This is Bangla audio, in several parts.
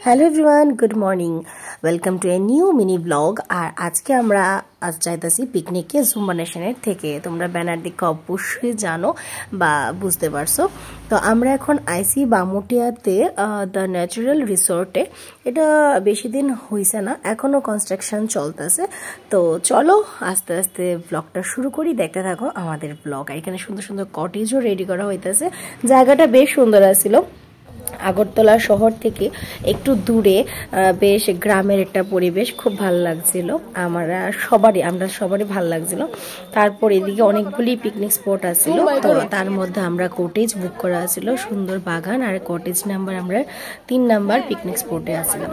Hello everyone, good morning, welcome to a new mini blog. আর আজকে আমরা চাইতেছি পিকনিকে জুম্বা নেশনের থেকে। তোমরা ব্যানার দিকে অবশ্যই জানো বা বুঝতে পারছো। তো আমরা এখন আইসি বামুটিয়াতে দ্য ন্যাচারাল রিসোর্টে। এটা বেশি দিন হয়েছে না, এখনও কনস্ট্রাকশন চলতেছে। তো চলো আস্তে আস্তে ব্লগটা শুরু করি, দেখতে থাকো আমাদের ব্লগ। আর এখানে সুন্দর সুন্দর কটেজও রেডি করা হইতেছে। জায়গাটা বেশ সুন্দর আছিল, আগরতলা শহর থেকে একটু দূরে, বেশ গ্রামের একটা পরিবেশ, খুব ভালো লাগছিল। আমরা সবারই ভালো লাগছিল। তারপর এদিকে অনেকগুলি পিকনিক স্পট আছিল, তো তার মধ্যে আমরা কটেজ বুক করা আছিল, সুন্দর বাগান। আর কটেজ নাম্বার আমরা 3 নাম্বার পিকনিক স্পটে আসছিলাম।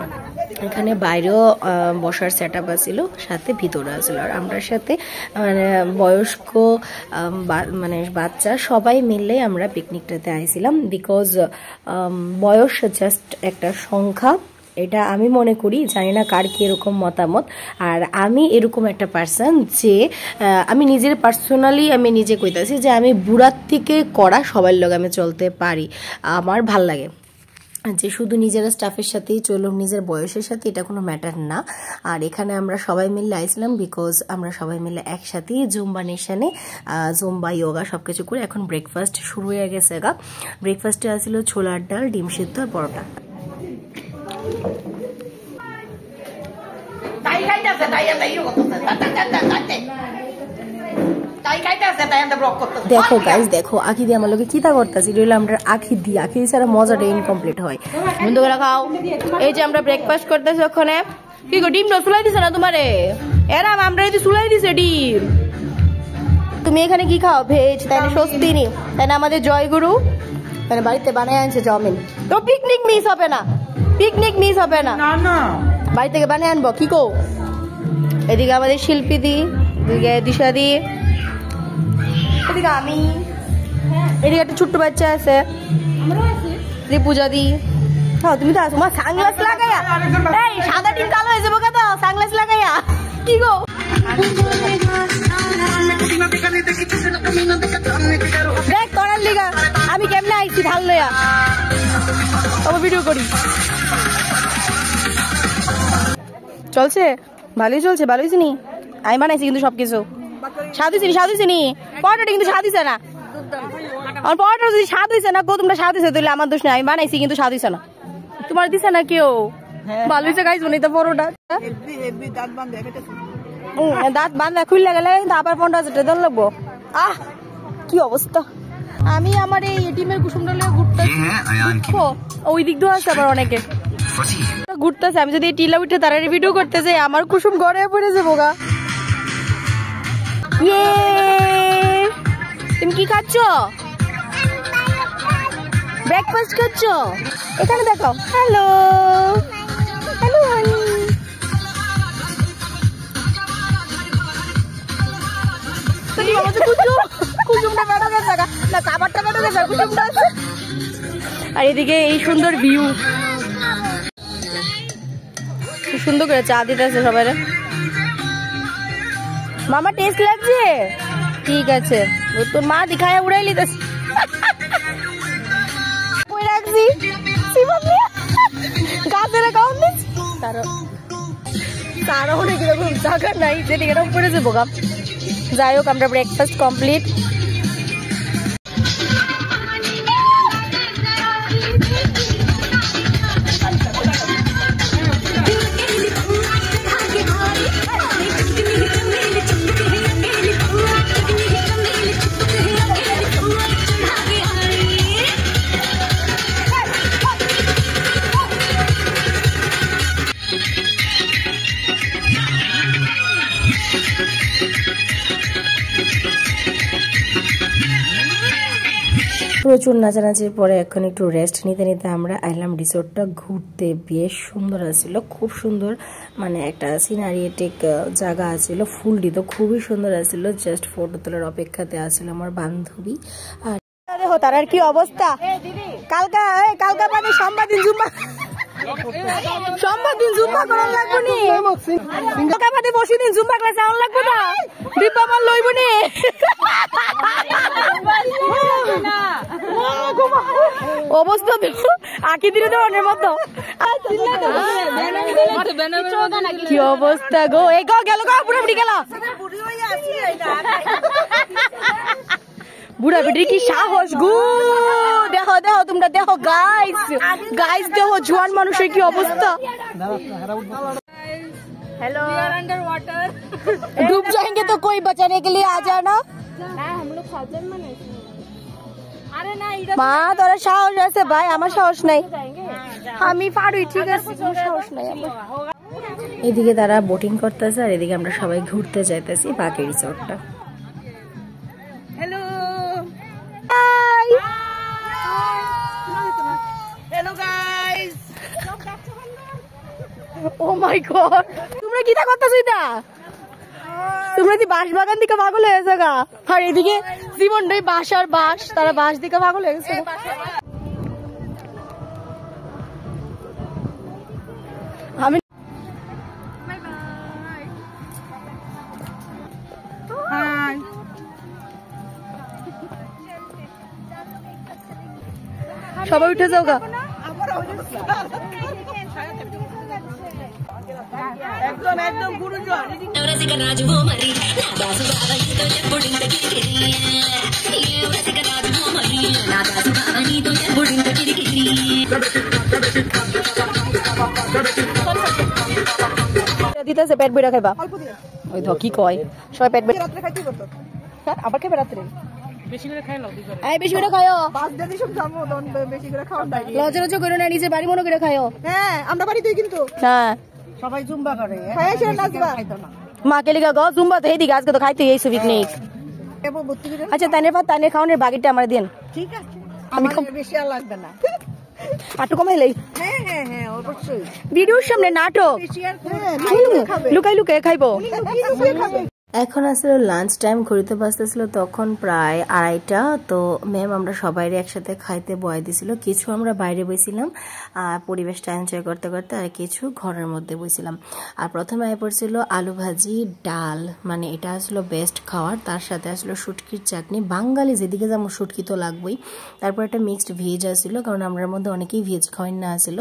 এখানে বাইরেও বসার সেট আপ আছিল, সাথে ভিতরে আছিল। আর আমরা সাথে বয়স্ক মানে বাচ্চা সবাই মিলে আমরা পিকনিকটাতে আইছিলাম। বিকজ বয়স জাস্ট একটা সংখ্যা, এটা আমি মনে করি। জানি না কার কি এরকম মতামত। আর আমি এরকম একটা পার্সন যে আমি নিজের পার্সোনালি আমি নিজে কইতাছি যে আমি বুড়ার থেকে করা সবার লোক আমি চলতে পারি, আমার ভাল লাগে। যে শুধু নিজেরা স্টাফের সাথেই চলুন, নিজের বয়সের সাথে এটা কোনো ম্যাটার না। আর এখানে আমরা সবাই মিলে আইছিলাম বিকজ আমরা সবাই মিলে একসাথেই জুম্বা নেশনে জুম্বা ইয়োগা সবকিছু করে এখন ব্রেকফাস্ট শুরু হয়ে গেছে। ব্রেকফাস্টে আসছিল ছোলার ডাল, ডিম সিদ্ধ আর পরোটা। দেখো গাইস, দেখো আখি দিয়ে আমার লোকে কিতা করতেছি। আমরা আখি দিয়ে ছাড়া মজাটা ইনকমপ্লিট হয়। বন্ধু করে খাও। এই যে আমরা ব্রেকফাস্ট করতেছি, ওখানে কি গো ডিম চুলাই দিছে না তোমারে? এরাম আমরা এই যে চুলাই দিছে ডিম। তুমি এখানে কি খাও? ভেজ, তাই না? স্বস্তি নি, তাই না? আমাদের জয়গুরু মানে বাড়িতে বানায় আনছে চাউমিন। তো পিকনিক মিস হবে না, পিকনিক মিস হবে না, বাড়ি থেকে বানিয়ে আনবো। কি কো? এদিকে আমাদের শিল্পী দি, এদিকে দিশা দি, এদিকে আমি, এদিকে একটা ছোট্ট বাচ্চা আছে পূজা দি। হ্যাঁ তুমি তো আছো। মা সানগ্লাস লাগাইয়া, এই সাদা টিম কালো হয়ে যাবো কত, সানগ্লাস লাগাইয়া। কি গো দেখ করার লিগা আমি কেমনে আইছি ভাল লইয়া, তবে ভিডিও করি। চলছে ভালোই চলছে, ভালোই চিনি। আমি বানাইছি কিন্তু সবকিছু স্বাদ হয়েছে নি। পরোটাটা কিন্তু স্বাদ হয়েছে না, আমার পরোটা যদি স্বাদ হয়েছে না গো, তোমরা স্বাদ হয়েছে তাহলে আমার দোষ নেই। আমি বানাইছি কিন্তু স্বাদ হয়েছে না। তোমার দিছে না কেউ? ভালো হয়েছে গাইছ নি তো পরোটা। দাঁত বান্ধা খুললে গেলে কিন্তু আবার 50,000 টাকা দেন লাগবো। আহ কি অবস্থা। আমি আমার এই এটিএমের কুসুমটা ঘুরতে, ওই দিক দিয়ে আছে আবার অনেকে ঘুরতেছে। আমি যদি টিলা উঠে তারা ভিডিও করতে যাই, আমার কুসুম ঘরে পড়ে যাবো গা। তুমি কি খাচ্ছ? ব্রেকফাস্ট খাচ্ছ? এখানে দেখো। হ্যালো হ্যালো হানি। আর এদিকে এই সুন্দর ভিউ, সুন্দর করে চা দিতেছে সবাই। মামা টেস্ট লাগছে? ঠিক আছে, তোর মা দিখায় উড়াই লিতেছে। গাছের অ্যাকাউন্ট তারও অনেক রকম জায়গা নাই, যেদিকে পড়ে যাবো গা। যাই হোক, আমরা ব্রেকফাস্ট কমপ্লিট। প্রচুর নাচানাচির পরে এখন একটু রেস্ট নিতে নিতে আমরা আইলাম রিসোর্টটা ঘুরতে। বেশ সুন্দর আছিল, খুব সুন্দর, মানে একটা সিনারিয়েটিক জায়গা আছিল। ফুলটি তো খুবই সুন্দর আছিল, জাস্ট ফটো তোলার অপেক্ষাতে আছিল আমার বান্ধবী। আর দেখো তার কি অবস্থা। কালকা মানে সোমবার দিন জুম্বা করার লাগবো নি, বসে দিন জুম্বা ক্লাস আউন লাগবো না, ডিব্বা মাল লইব নি। অবস্থা আঁকি দিলে তো অনেক মতো কি অবস্থা গো, এই গো গেল গো, বুড়া বুড়ি গেল, বুড়া বুড়ি কি সাহস গো, দেখো দেখো তোমরা দেখো গাইস, গাইস দেখো জোয়ান মানুষের কি অবস্থা। हेलो, अंडर वाटर, डूब जाएंगे तो कोई बचाने के लिए आ जाना। हम लोग अरे ना মা তোরা সাহস আছে ভাই, আমার সাহস নাই, আমি পারি ঠিক আছে, সাহস নাই আমার। এদিকে তারা বোটিং করতেছে আর এদিকে আমরা সবাই ঘুরতে যাইতেছি বাকি রিসোর্টটা। হ্যালো হাই, হ্যালো গাইস, ও মাই গড, তোমরা কি তা করতেছো? এটা তোমরা কি বাঁশ বাগান দিকে পাগল হয়ে গেছো গা? আর এদিকে জীবনটাই বাঁশ আর বাঁশ, তারা বাঁশ দিকে পাগল হয়ে গেছে। আমি সবাই উঠে যাও গা। একদম একদম গুরুজন দিতেছে পেট বইরা খাইবা, ওই ধ কি কয় সবাই পেট বইরা রাতে খাইতে করতে, হ্যাঁ আবার খাইবা রাতে বেশি করে খাইলো, এই বেশি করে খাইও, বাস দেদি সব জানো দন বেশি করে খাওয়া দাই, লজ্জা লজ্জা করে না, নিজের বাড়ি মনে করে খাইও। হ্যাঁ আমরা বাড়িতেই কিন্তু, হ্যাঁ সবাই জুম্বা করে, খাইছে নাচবা, মা কে লিগা গো জুম্বা তো এইদিকে আজকে তো খাইতে এইছো পিকনিক। আচ্ছা তানের পর তানের খাওয়ানোর বাকিটা আমার দেন, ঠিক আছে, আমি বেশি আর লাগবে না, আটু কমাইলেই। হ্যাঁ হ্যাঁ হ্যাঁ অবশ্যই, ভিডিওর সামনে নাটক, লুকাই লুকাই খাইবো। এখন আসলে লাঞ্চ টাইম, ঘুরিতে বাজতেছিল তখন প্রায় 2:30। তো ম্যাম আমরা সবাই একসাথে খাইতে বয় দিছিল, কিছু আমরা বাইরে বইছিলাম পরিবেশটা এনজয় করতে করতে, আর কিছু ঘরের মধ্যে বইছিলাম। আর প্রথমে আয় পড়ছিল আলু ভাজি ডাল, মানে এটা আসলে বেস্ট খাওয়ার, তার সাথে আসলে শুটকির চাটনি, বাঙালি যেদিকে যেমন শুটকি তো লাগবেই। তারপর একটা মিক্সড ভেজ আসছিল, কারণ আমরার মধ্যে অনেকেই ভেজ খাওয়াই না আসছিল,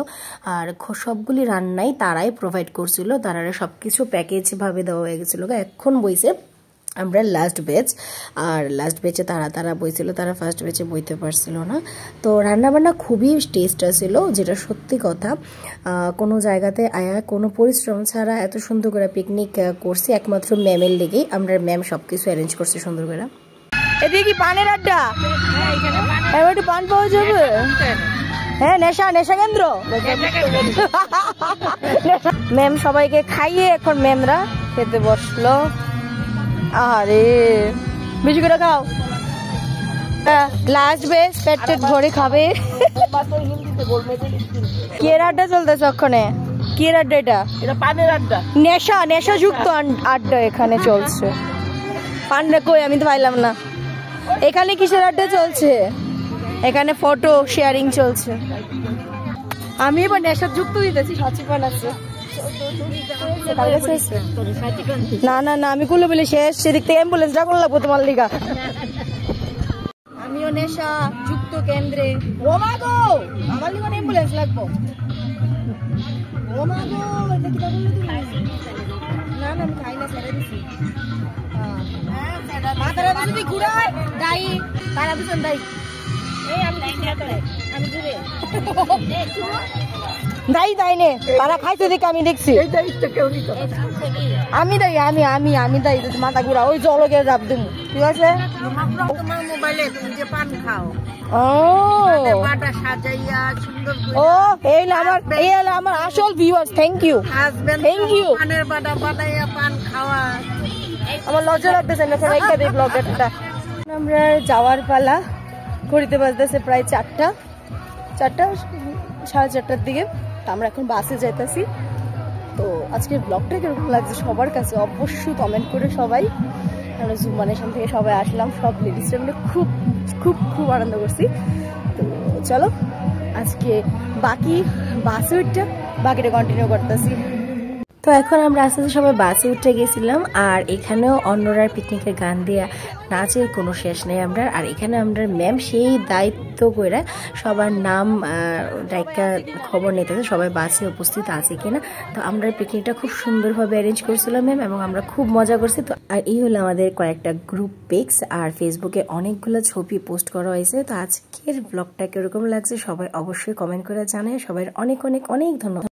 আর সবগুলি রান্নাই তারাই প্রোভাইড করছিল, তারা সবকিছু প্যাকেজ ভাবে দেওয়া হয়ে গেছিল। এখন বইছে আমরা লাস্ট বেচ, আর লাস্ট বেচে তারা বইছিল, তারা ফার্স্ট বেচে বইতে পারছিল না। তো রান্নাবান্না খুবই টেস্ট ছিল, যেটা সত্যি কথা, কোনো জায়গাতে আয়া কোনো পরিশ্রম ছাড়া এত সুন্দর করে পিকনিক করছি একমাত্র ম্যামের লেগেই। আমরা ম্যাম সবকিছু অ্যারেঞ্জ করছি সুন্দর করে। এদিকে কি পানের আড্ডা, এবার একটু পান পাওয়া যাবে? হ্যাঁ নেশা নেশা কেন্দ্র। ম্যাম সবাইকে খাইয়ে এখন ম্যামরা খেতে বসলো। আরে বেশি করে খাও, লাস্ট বেস পেট ভরে খাবে। কি এর আড্ডা চলতেছে ওখানে? কি এর আড্ডা? এটা পানের আড্ডা, নেশা নেশা যুক্ত আড্ডা এখানে চলছে। পানটা কই আমি তো পাইলাম না। এখানে কিসের আড্ডা চলছে? এখানে ফটো শেয়ারিং চলছে। আমি এবার নেশা যুক্ত দিতেছি, সাচি পান আছে। না না না আমি কুলো বলে শেষ, সেদিক থেকে অ্যাম্বুলেন্স ডাকন লাগবো তোমার লিগা। আমিও নেশা যুক্ত কেন্দ্রে। ও মা গো, আমার লিগা অ্যাম্বুলেন্স লাগবো। ও মা গো, এটা কি বললি তুমি? না না আমি খাই না, ছেড়ে দিছি। হ্যাঁ মা তারা যদি ঘুরায় দাই, তারা দুজন দাই। এই আমি আমি ঘুরে দাই দাই নে, তারা খাইতে দেখে আমি দেখছি। আমি দাই, আমি আমি আমি দাই, মাথা ঘুরা ওই জলকে যাব দিন, ঠিক আছে? তোমার মোবাইলে তুমি যে পান খাও, ও পাটা সাজাইয়া সুন্দর, ও এই হলো আমার আসল viewers. Thank you thank you. পানের বাটা বানাইয়া পান খাওয়া আমার লজ্জা লাগতেছে না, একটা দেই ব্লগারটা। আমরা যাওয়ার পালা, ঘড়িতে বাজতেছে প্রায় 4টা 4:30 দিকে। আমরা এখন বাসে যাইতেছি। তো আজকের ব্লগটা কিরকম লাগছে সবার কাছে অবশ্যই কমেন্ট করে সবাই। আমরা জুম মানেশন থেকে সবাই আসলাম, সব লেডিসরা মিলে খুব খুব খুব আনন্দ করছি। তো চলো আজকে বাকি বাসে বাকিটা কন্টিনিউ করতেছি। তো এখন আমরা আস্তে আস্তে সবাই বাসে উঠে গেছিলাম। আর এখানেও অন্যরা পিকনিকের গান দেওয়া নাচের কোনো শেষ নেই আমরা। আর এখানে আমরা ম্যাম সেই দায়িত্ব করে সবার নাম ডাইকা খবর নিতেছে সবাই বাসে উপস্থিত আছে কিনা। তো আমরা পিকনিকটা খুব সুন্দরভাবে অ্যারেঞ্জ করছিলাম ম্যাম, এবং আমরা খুব মজা করছি। তো আর এই হলো আমাদের কয়েকটা গ্রুপ পিকস, আর ফেসবুকে অনেকগুলো ছবি পোস্ট করা হয়েছে। তো আজকের ব্লগটা কিরকম লাগছে সবাই অবশ্যই কমেন্ট করে জানায়। সবাই অনেক অনেক অনেক ধন্যবাদ।